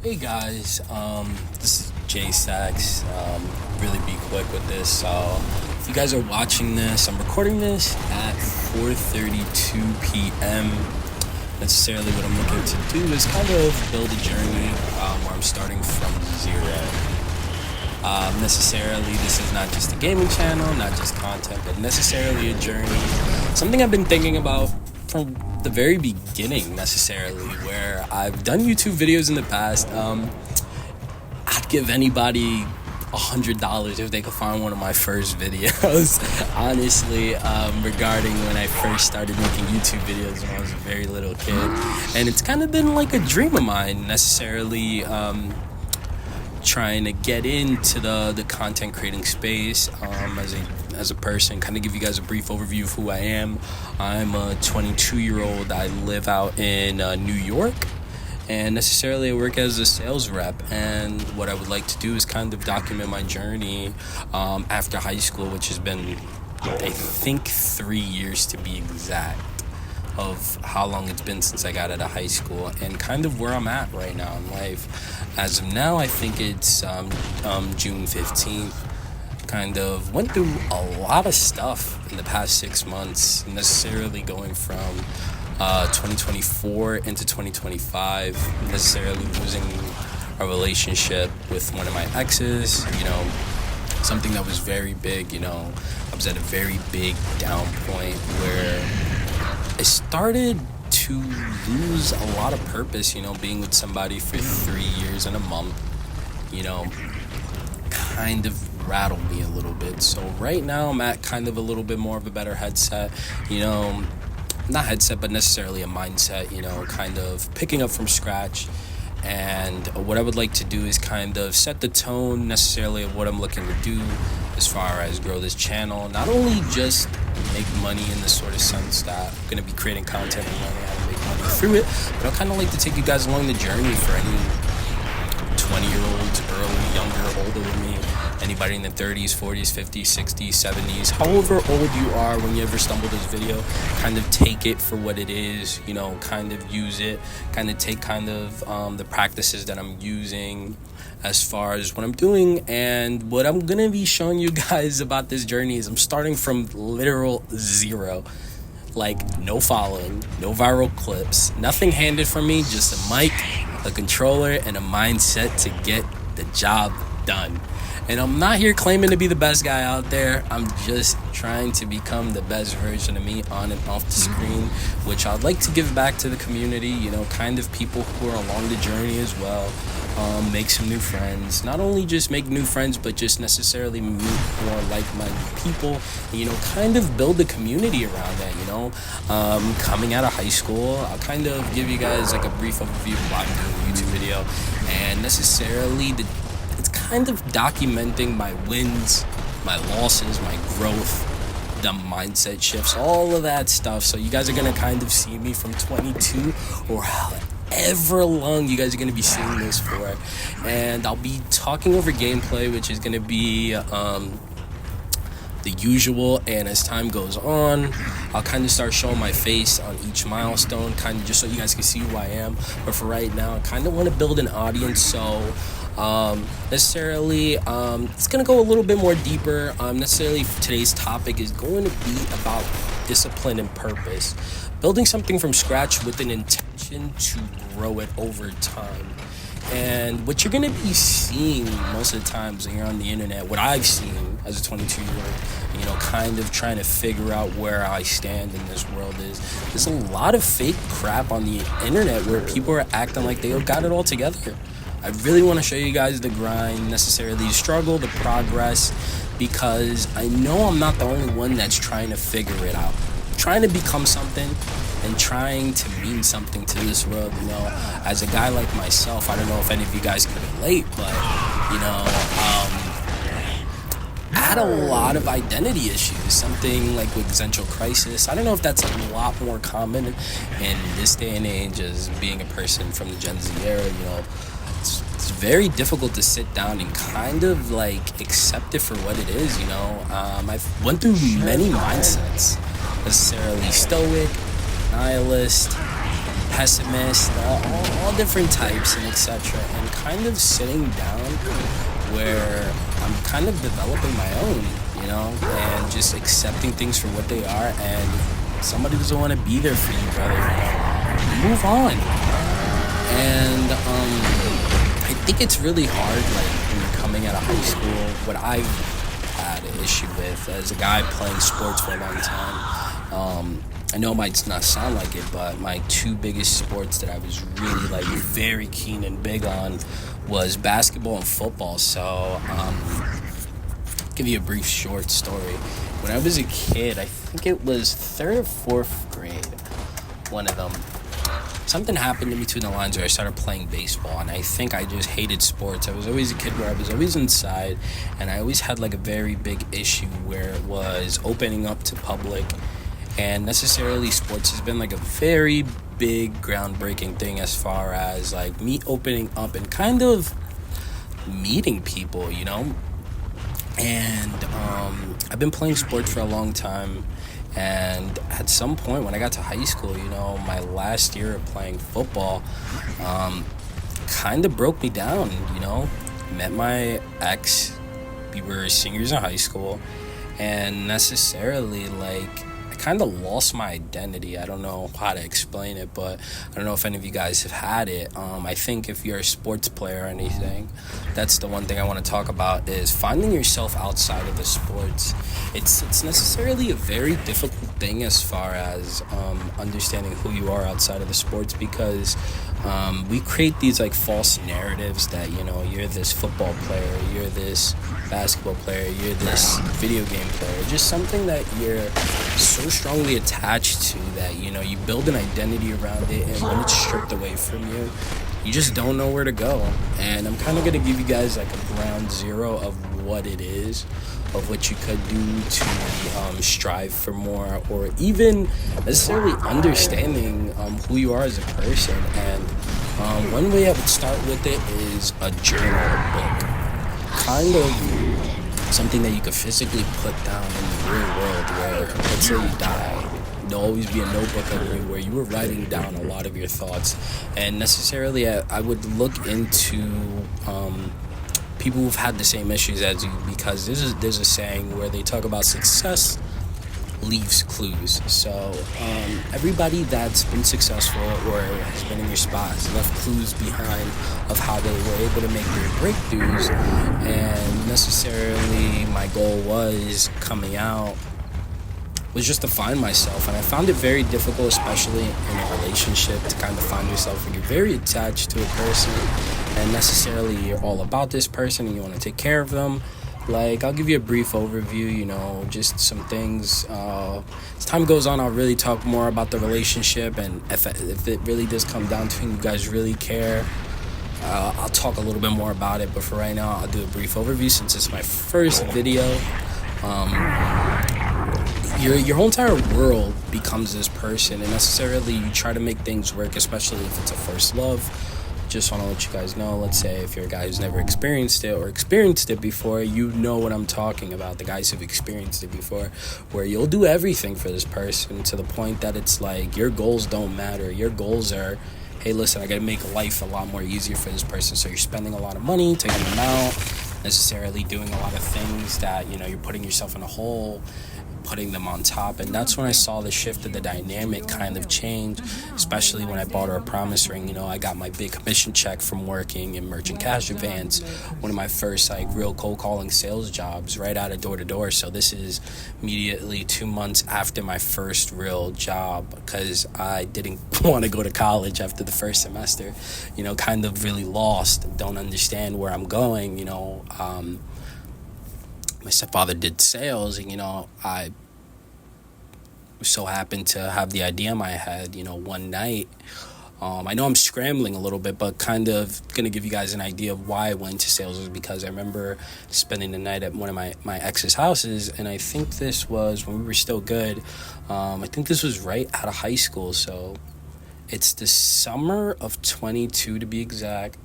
Hey guys, this is Jay Sachs. Really be quick with this. So, if you guys are watching this, I'm recording this at 4:32 p.m. Necessarily, what I'm looking to do is kind of build a journey where I'm starting from zero. Necessarily, this is not just a gaming channel, not just content, but necessarily a journey. Something I've been thinking about from the very beginning, necessarily, where I've done YouTube videos in the past. I'd give anybody $100 if they could find one of my first videos. Honestly, regarding when I first started making YouTube videos when I was a very little kid, and it's kind of been like a dream of mine, necessarily. Trying to get into the content creating space as a person. Kind of give you guys a brief overview of who I am. I'm a 22-year-old. I live out in New York, and necessarily I work as a sales rep. And what I would like to do is kind of document my journey after high school, which has been, I think, 3 years to be exact, of how long it's been since I got out of high school, and kind of where I'm at right now in life. As of now, I think it's June 15th. Kind of went through a lot of stuff in the past 6 months, necessarily going from 2024 into 2025, necessarily losing a relationship with one of my exes, something that was very big. I was at a very big down point where I started to lose a lot of purpose, being with somebody for 3 years and a month, kind of rattled me a little bit. So right now I'm at kind of a little bit more of a better headset, not headset, but necessarily a mindset, kind of picking up from scratch. And what I would like to do is kind of set the tone necessarily of what I'm looking to do as far as grow this channel. Not only just make money in the sort of sense that I'm going to be creating content and learning how to make money through it, but I'd kind of like to take you guys along the journey for any 20-year-olds, early, younger, older than me, anybody in the 30s, 40s, 50s, 60s, 70s, however old you are when you ever stumble this video, kind of take it for what it is, kind of use it, kind of take the practices that I'm using as far as what I'm doing. And what I'm going to be showing you guys about this journey is I'm starting from literal zero. Like, no following, no viral clips, nothing handed from me, just a mic, a controller, and a mindset to get the job done. And I'm not here claiming to be the best guy out there. I'm just trying to become the best version of me on and off the screen, which I'd like to give back to the community, kind of people who are along the journey as well. Make some new friends. Not only just make new friends, but just necessarily meet more like-minded people. And, kind of build a community around that, coming out of high school, I'll kind of give you guys like a brief overview of why I'm doing a YouTube video. And necessarily it's kind of documenting my wins, my losses, my growth, the mindset shifts, all of that stuff. So you guys are going to kind of see me from 22 or however long you guys are going to be seeing this for. And I'll be talking over gameplay, which is going to be the usual. And as time goes on, I'll kind of start showing my face on each milestone, kind of just so you guys can see who I am. But for right now, I kind of want to build an audience. So necessarily it's gonna go a little bit more deeper. Necessarily today's topic is going to be about discipline and purpose, building something from scratch with an intention to grow it over time. And what you're gonna be seeing most of the times when you're on the internet, what I've seen as a 22-year-old, kind of trying to figure out where I stand in this world, is there's a lot of fake crap on the internet where people are acting like they got it all together. I really want to show you guys the grind, necessarily the struggle, the progress, because I know I'm not the only one that's trying to figure it out, trying to become something and trying to mean something to this world. As a guy like myself, I don't know if any of you guys can relate, but I had a lot of identity issues, something like with existential crisis. I don't know if that's a lot more common in this day and age as being a person from the Gen Z era. It's very difficult to sit down and kind of like accept it for what it is. I've went through many mindsets, necessarily stoic, nihilist, pessimist, all different types and etc. And kind of sitting down where I'm kind of developing my own, and just accepting things for what they are. And if somebody doesn't want to be there for you, brother, move on. And I think it's really hard, like when you're coming out of high school. What I've had an issue with as a guy playing sports for a long time. I know it might not sound like it, but my two biggest sports that I was really like very keen and big on was basketball and football. So, give you a brief short story. When I was a kid, I think it was 3rd or 4th grade, one of them, something happened in between the lines where I started playing baseball, and I think I just hated sports. I was always a kid where I was always inside, and I always had like a very big issue where it was opening up to public. And necessarily sports has been like a very big groundbreaking thing as far as like me opening up and kind of meeting people, and I've been playing sports for a long time. And at some point when I got to high school, my last year of playing football kind of broke me down. Met my ex. We were seniors in high school, and necessarily like I kind of lost my identity. I don't know how to explain it, but I don't know if any of you guys have had it. I think if you're a sports player or anything, that's the one thing I want to talk about is finding yourself outside of the sports. It's necessarily a very difficult thing as far as understanding who you are outside of the sports, because we create these like false narratives that you're this football player, you're this basketball player, you're this video game player, just something that you're so strongly attached to that you build an identity around it, and when it's stripped away from you, you just don't know where to go. And I'm kind of going to give you guys like a ground zero of what it is, of what you could do to strive for more, or even necessarily understanding who you are as a person. And one way I would start with it is a journal, a book, kind of something that you could physically put down in the real world, where let's say you die, there'll always be a notebook of you where you were writing down a lot of your thoughts. And necessarily I would look into people who've had the same issues as you, because there's a saying where they talk about success leaves clues. So everybody that's been successful or has been in your spot has left clues behind of how they were able to make their breakthroughs. And necessarily my goal was coming out was just to find myself, and I found it very difficult, especially in a relationship, to kind of find yourself when you're very attached to a person and necessarily you're all about this person and you want to take care of them. Like, I'll give you a brief overview, just some things. As time goes on, I'll really talk more about the relationship, and if it really does come down to it and you guys really care, I'll talk a little bit more about it. But for right now, I'll do a brief overview since it's my first video. Your whole entire world becomes this person, and necessarily you try to make things work, especially if it's a first love. Just want to let you guys know, let's say if you're a guy who's never experienced it or experienced it before, you know what I'm talking about. The guys who've experienced it before, where you'll do everything for this person to the point that it's like your goals don't matter. Your goals are, hey, listen, I got to make life a lot more easier for this person. So you're spending a lot of money, taking them out, necessarily doing a lot of things that, you're putting yourself in a hole, putting them on top. And that's when I saw the shift of the dynamic kind of change, especially when I bought her a promise ring. I got my big commission check from working in merchant cash advance, one of my first real cold calling sales jobs, right out of door to door. So this is immediately 2 months after my first real job, because I didn't want to go to college after the first semester, kind of really lost, don't understand where I'm going. My stepfather did sales, and I so happened to have the idea in my head, one night. I know I'm scrambling a little bit, but kind of gonna give you guys an idea of why I went to sales, was because I remember spending the night at one of my ex's houses, and I think this was when we were still good. I think this was right out of high school, so it's the summer of 22 to be exact.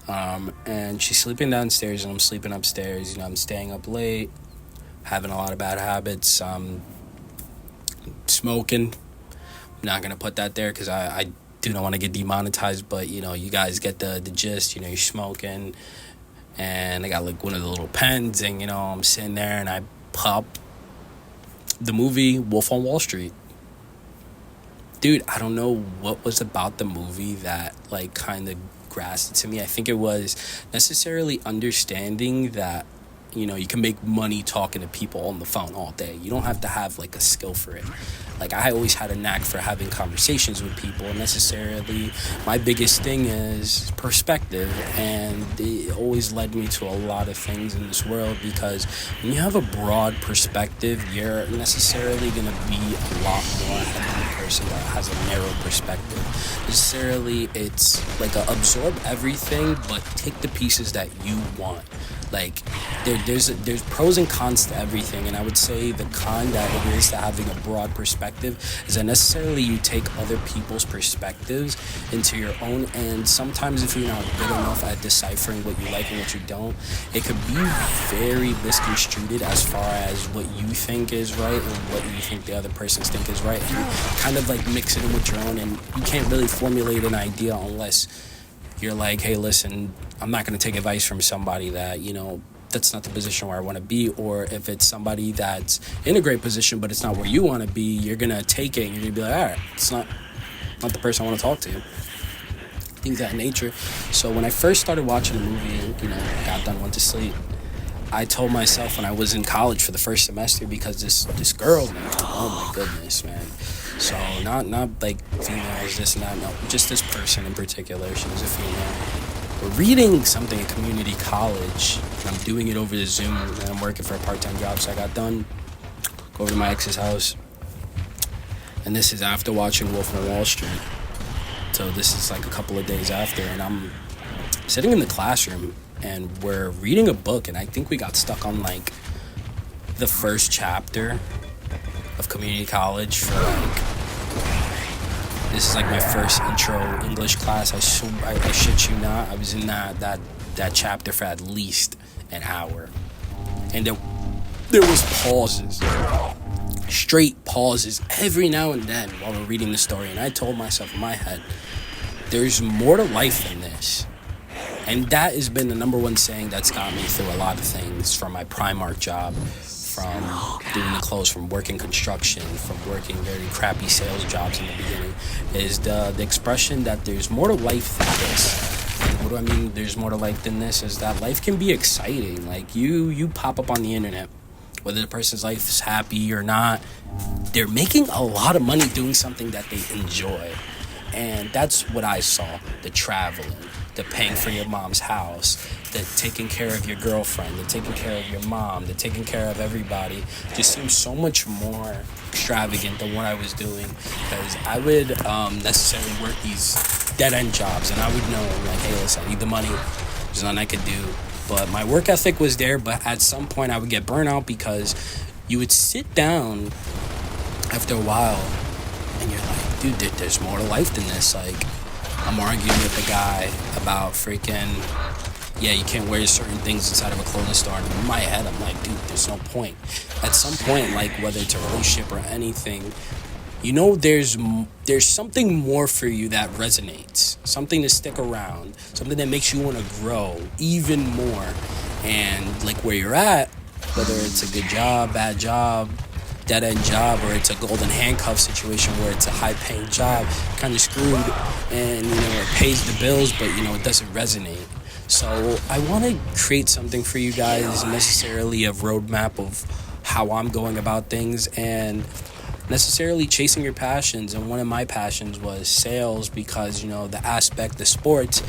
And she's sleeping downstairs and I'm sleeping upstairs. I'm staying up late, having a lot of bad habits, smoking. I'm not gonna put that there because I do not want to get demonetized, but you guys get the gist. You're smoking, and I got like one of the little pens, and I'm sitting there, and I pop the movie Wolf on Wall Street. Dude, I don't know what was about the movie that like kind of grasped it to me. I think it was necessarily understanding that you can make money talking to people on the phone all day. You don't have to have like a skill for it. Like, I always had a knack for having conversations with people. Necessarily, my biggest thing is perspective, and it always led me to a lot of things in this world, because when you have a broad perspective, you're necessarily going to be a lot more ahead than the person that has a narrow perspective. Necessarily, it's like absorb everything, but take the pieces that you want. Like, there's pros and cons to everything, and I would say the con that it is to having a broad perspective is that necessarily you take other people's perspectives into your own, and sometimes if you're not good enough at deciphering what you like and what you don't, it could be very misconstrued as far as what you think is right and what you think the other person's think is right, and you kind of like mix it in with your own, and you can't really formulate an idea unless you're like, hey, listen, I'm not going to take advice from somebody that, that's not the position where I want to be. Or if it's somebody that's in a great position, but it's not where you want to be, you're going to take it and you're going to be like, all right, it's not the person I want to talk to. Things of that nature. So when I first started watching the movie, got done, went to sleep, I told myself when I was in college for the first semester, because this girl, man, oh my goodness, man. So not like females, this and that, no, just this person in particular. She was a female. We're reading something at community college, and I'm doing it over the Zoom, and I'm working for a part-time job, so I got done, go over to my ex's house, and this is after watching Wolf on Wall Street. So this is like a couple of days after, and I'm sitting in the classroom, and we're reading a book, and I think we got stuck on like the first chapter of community college for like, this is like my first intro English class. I shit you not, I was in that chapter for at least an hour, and there was pauses, straight pauses every now and then while we're reading the story, and I told myself in my head, there's more to life than this. And that has been the number one saying that's got me through a lot of things, from my Primark job, from doing the clothes, from working construction, from working very crappy sales jobs in the beginning, is the expression that there's more to life than this. And what do I mean there's more to life than this? Is that life can be exciting. Like, you pop up on the internet, whether the person's life is happy or not, they're making a lot of money doing something that they enjoy. And that's what I saw. The traveling, the paying for your mom's house, the taking care of your girlfriend, the taking care of your mom, the taking care of everybody just seems so much more extravagant than what I was doing, because I would necessarily work these dead-end jobs, and I would know, like, hey, listen, I need the money, there's nothing I could do, but my work ethic was there. But at some point I would get burnout, because you would sit down after a while and you're like, dude, there's more to life than this. Like, I'm arguing with the guy about freaking, you can't wear certain things inside of a clothing store. And in my head, I'm like, dude, there's no point. At some point, like, whether it's a relationship or anything, there's something more for you that resonates, something to stick around, something that makes you want to grow even more. And like where you're at, whether it's a good job, bad job, dead-end job, or it's a golden handcuff situation where it's a high-paying job, kind of screwed, and it pays the bills, but it doesn't resonate. So I want to create something for you guys, necessarily a roadmap of how I'm going about things, and necessarily chasing your passions. And one of my passions was sales, because the sports,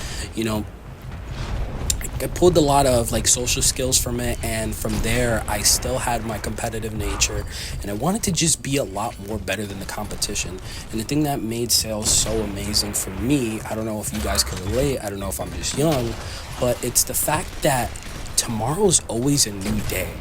I pulled a lot of like social skills from it, and from there I still had my competitive nature, and I wanted to just be a lot more better than the competition. And the thing that made sales so amazing for me, I don't know if you guys can relate, I don't know if I'm just young, but it's the fact that tomorrow's always a new day.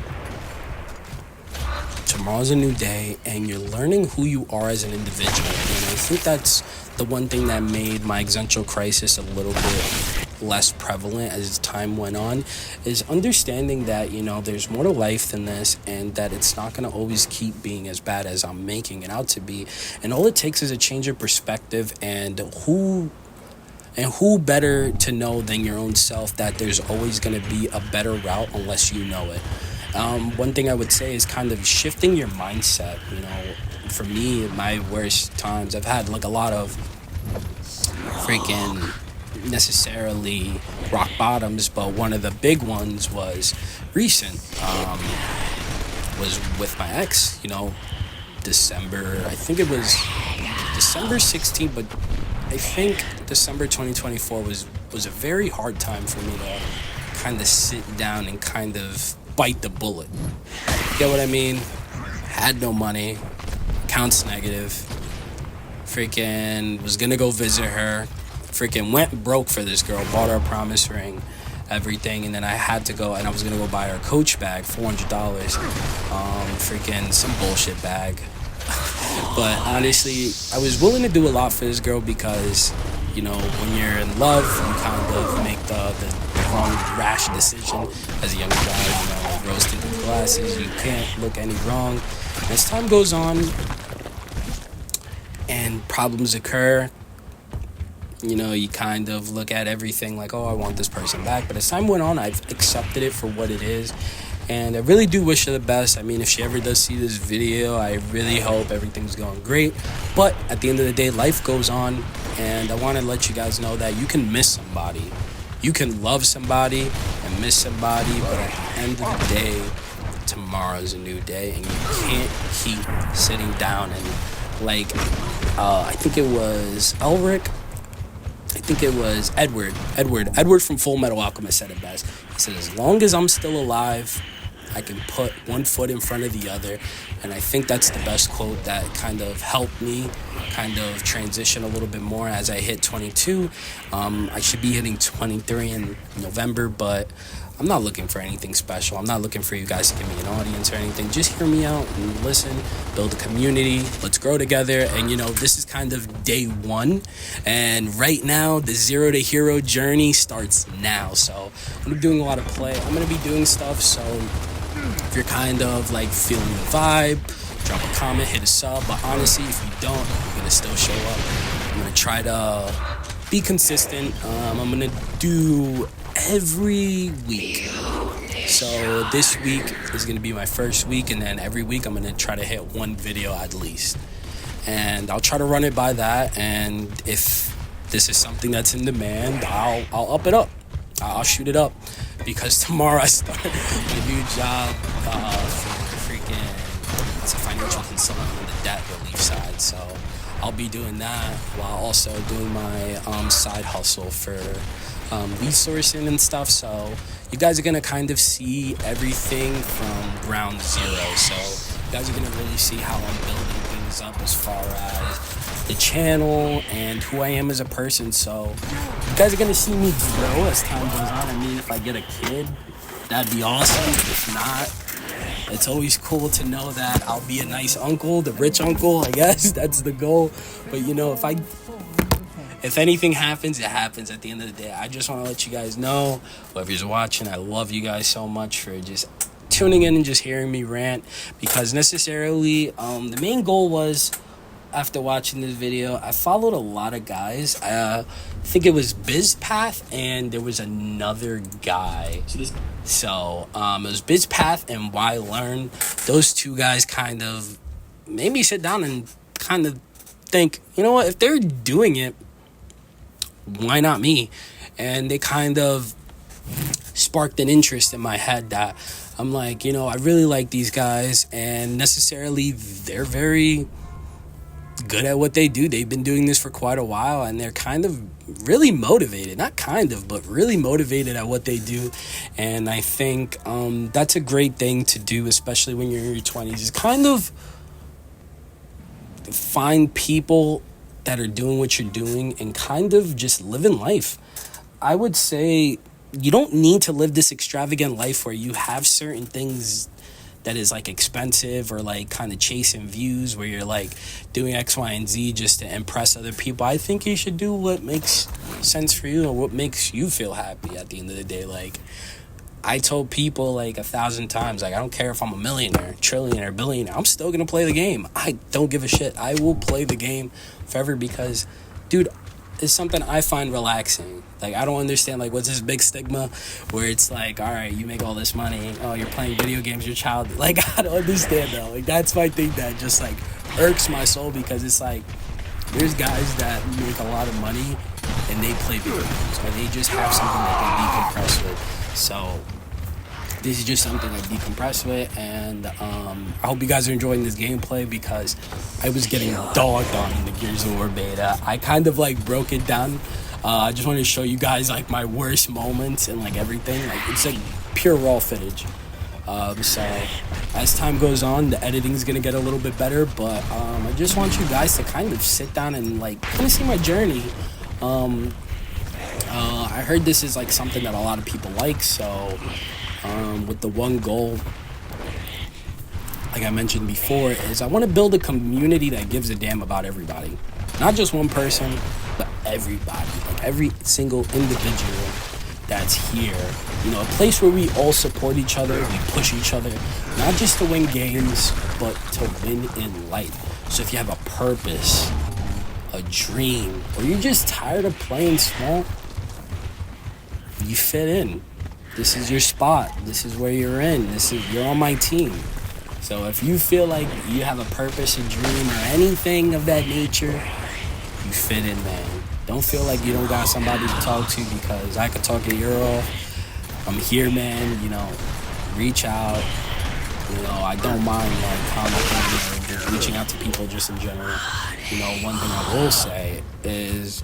Tomorrow's a new day, and you're learning who you are as an individual. And I think that's the one thing that made my existential crisis a little bit less prevalent as time went on, is understanding that, there's more to life than this, and that it's not going to always keep being as bad as I'm making it out to be. And all it takes is a change of perspective, and who better to know than your own self that there's always going to be a better route unless you know it. One thing I would say is kind of shifting your mindset. For me, my worst times, I've had like a lot of freaking necessarily rock bottoms, but one of the big ones was recent. Was with my ex, December, I think it was December 16th, but I think December 2024 was a very hard time for me to kind of sit down and kind of bite the bullet. Get what I mean? Had no money, accounts negative, freaking was gonna go visit her, freaking went broke for this girl, bought her a promise ring, everything, and then I had to go, and I was gonna go buy her a Coach bag, $400, freaking some bullshit bag. But honestly, I was willing to do a lot for this girl because, when you're in love, you kind of make the wrong, rash decision as a young guy, rose-tinted glasses, you can't look any wrong. As time goes on and problems occur, you kind of look at everything like, oh, I want this person back. But as time went on, I've accepted it for what it is. And I really do wish her the best. I mean, if she ever does see this video, I really hope everything's going great. But at the end of the day, life goes on. And I want to let you guys know that you can miss somebody. You can love somebody and miss somebody. But at the end of the day, tomorrow's a new day. And you can't keep sitting down and I think it was Elric. I think it was Edward from Full Metal Alchemist said it best. He said, as long as I'm still alive, I can put one foot in front of the other. And I think that's the best quote that kind of helped me kind of transition a little bit more as I hit 22. I should be hitting 23 in November, but I'm not looking for anything special. I'm not looking for you guys to give me an audience or anything. Just hear me out and listen, build a community. Let's grow together. And, this is kind of day one. And right now, the 0 to hero journey starts now. So I'm going to be doing a lot of play. I'm going to be doing stuff. So if you're kind of feeling the vibe, drop a comment, hit a sub. But honestly, if you don't, I'm going to still show up. I'm going to try to be consistent. I'm going to do every week. So this week is going to be my first week, and then every week I'm going to try to hit one video at least. And I'll try to run it by that, and if this is something that's in demand, I'll up it up. I'll shoot it up, because tomorrow I start a new job for it's a financial consultant on the debt relief side. So I'll be doing that while also doing my side hustle for lead sourcing and stuff. So you guys are going to kind of see everything from ground zero. So you guys are going to really see how I'm building things up as far as the channel and who I am as a person. So you guys are going to see me grow as time goes on. I mean, if I get a kid, that'd be awesome. If not, it's always cool to know that I'll be a nice uncle, the rich uncle, I guess. That's the goal. But, if anything happens, it happens at the end of the day. I just want to let you guys know, whoever's watching, I love you guys so much for just tuning in and just hearing me rant. Because necessarily, the main goal was, after watching this video, I followed a lot of guys. I think it was BizPath, and there was another guy. So it was BizPath and Why Learn. Those two guys kind of made me sit down and kind of think, you know what, if they're doing it, why not me? And they kind of sparked an interest in my head that I'm like, I really like these guys, and necessarily they're very good at what they do. They've been doing this for quite a while, and they're kind of really motivated. Not kind of, but really motivated at what they do. And I think that's a great thing to do, especially when you're in your 20s, is kind of find people that are doing what you're doing and kind of just living life. I would say you don't need to live this extravagant life where you have certain things that is like expensive, or like kind of chasing views where you're like doing X, Y, and Z just to impress other people. I think you should do what makes sense for you and what makes you feel happy at the end of the day. Like, I told people like 1,000 times, like, I don't care if I'm a millionaire, trillionaire, billionaire, I'm still gonna play the game. I don't give a shit. I will play the game forever because, dude, it's something I find relaxing. Like, I don't understand, like, what's this big stigma where it's like, all right, you make all this money, oh, you're playing video games, you're child. Like, I don't understand that. Like, that's my thing that just, like, irks my soul, because it's like, there's guys that make a lot of money and they play video games, or they just have something that they decompress with. So this is just something I decompress with, and I hope you guys are enjoying this gameplay, because I was getting dogged on in the Gears of War beta. I kind of like broke it down. I just wanted to show you guys like my worst moments and like everything. Like, it's like pure raw footage. So as time goes on, the editing is gonna get a little bit better, but I just want you guys to kind of sit down and like kind of see my journey. I heard this is like something that a lot of people like, so with the one goal, like I mentioned before, is I want to build a community that gives a damn about everybody. Not just one person, but everybody. Like every single individual that's here. You know, a place where we all support each other, we push each other, not just to win games, but to win in life. So if you have a purpose, a dream, or you're just tired of playing small, you fit in. This is your spot. This is where you're in. You're on my team. So if you feel like you have a purpose, a dream, or anything of that nature, you fit in, man. Don't feel like you don't got somebody to talk to, because I could talk your ear off. I'm here, man. You know, reach out. You know, I don't mind like commenting or just reaching out to people just in general. You know, one thing I will say is,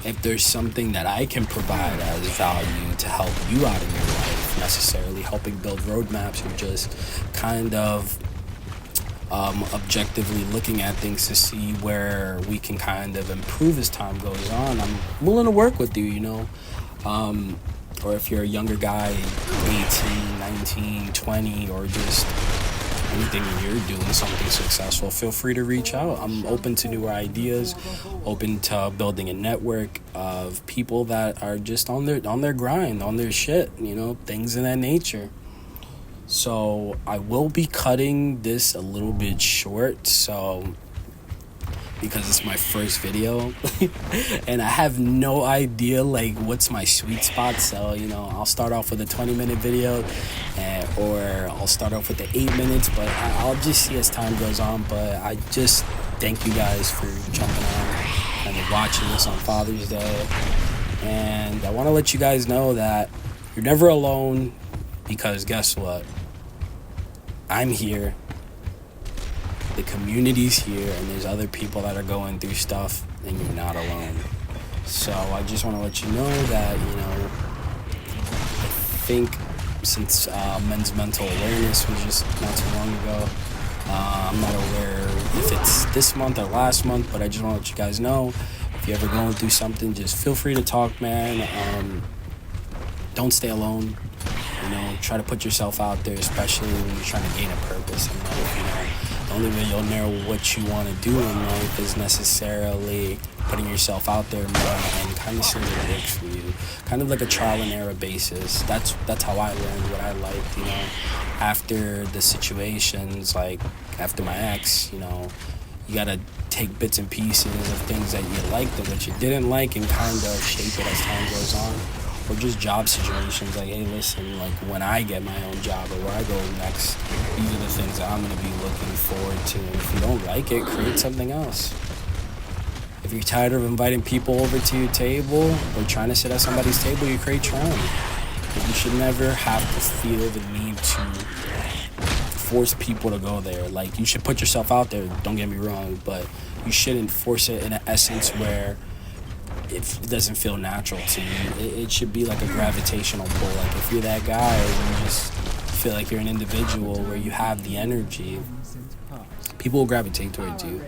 if there's something that I can provide as value to help you out in your life, necessarily helping build roadmaps or just kind of objectively looking at things to see where we can kind of improve as time goes on, I'm willing to work with you, you know. Or if you're a younger guy, 18, 19, 20, or just anything you're doing something successful, feel free to reach out. I'm open to newer ideas, open to building a network of people that are just on their grind, on their shit, you know, things of that nature. So I will be cutting this a little bit short, so because it's my first video and I have no idea like what's my sweet spot. So, you know, I'll start off with a 20-minute video, or I'll start off with the 8 minutes, but I'll just see as time goes on. But I just thank you guys for jumping on and watching this on Father's Day, and I want to let you guys know that you're never alone, because guess what? I'm here. The community's here, and there's other people that are going through stuff, and you're not alone. So I just want to let you know that, you know, I think since Men's Mental Awareness was just not too long ago, I'm not aware if it's this month or last month, but I just want to let you guys know, if you're ever going through something, just feel free to talk, man. Don't stay alone. You know, try to put yourself out there, especially when you're trying to gain a purpose in life. You know, the only way you'll know what you want to do in life is necessarily putting yourself out there more and kind of seeing what works for you. Kind of like a trial and error basis. That's how I learned what I liked, you know. After the situations, like after my ex, you know, you gotta take bits and pieces of things that you liked and what you didn't like and kind of shape it as time goes on. Or just job situations, like, hey, listen, like when I get my own job or where I go next, these are the things that I'm going to be looking forward to. And if you don't like it, create something else. If you're tired of inviting people over to your table or trying to sit at somebody's table, you create your own. But you should never have to feel the need to force people to go there. Like, you should put yourself out there, don't get me wrong, but you shouldn't force it in an essence where it doesn't feel natural to you. It should be like a gravitational pull. Like if you're that guy, you just feel like you're an individual where you have the energy, people will gravitate towards you,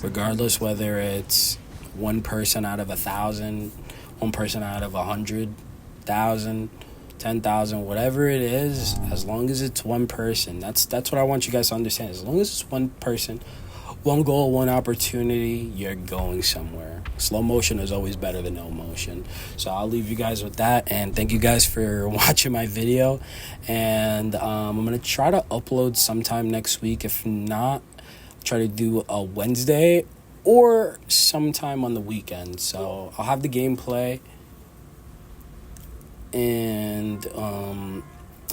regardless whether it's one person out of 1,000, one person out of 100,000. 10,000, whatever it is, as long as it's one person. That's what I want you guys to understand. As long as it's one person, one goal, one opportunity, you're going somewhere. Slow motion is always better than no motion. So I'll leave you guys with that, and thank you guys for watching my video. And I'm gonna try to upload sometime next week. If not, try to do a Wednesday or sometime on the weekend. So I'll have the gameplay, and I'll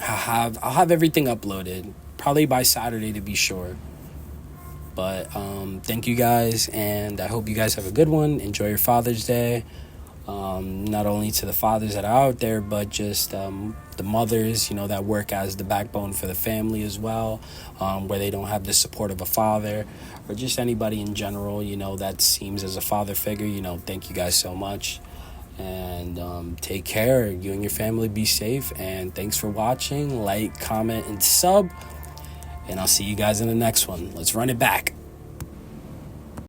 have everything uploaded probably by Saturday to be sure. But thank you guys, and I hope you guys have a good one. Enjoy your Father's Day. Not only to the fathers that are out there, but just the mothers, that work as the backbone for the family as well, where they don't have the support of a father, or just anybody in general, that seems as a father figure. Thank you guys so much, and take care. You and your family be safe, and thanks for watching. Like, comment, and sub, and I'll see you guys in the next one. Let's run it back.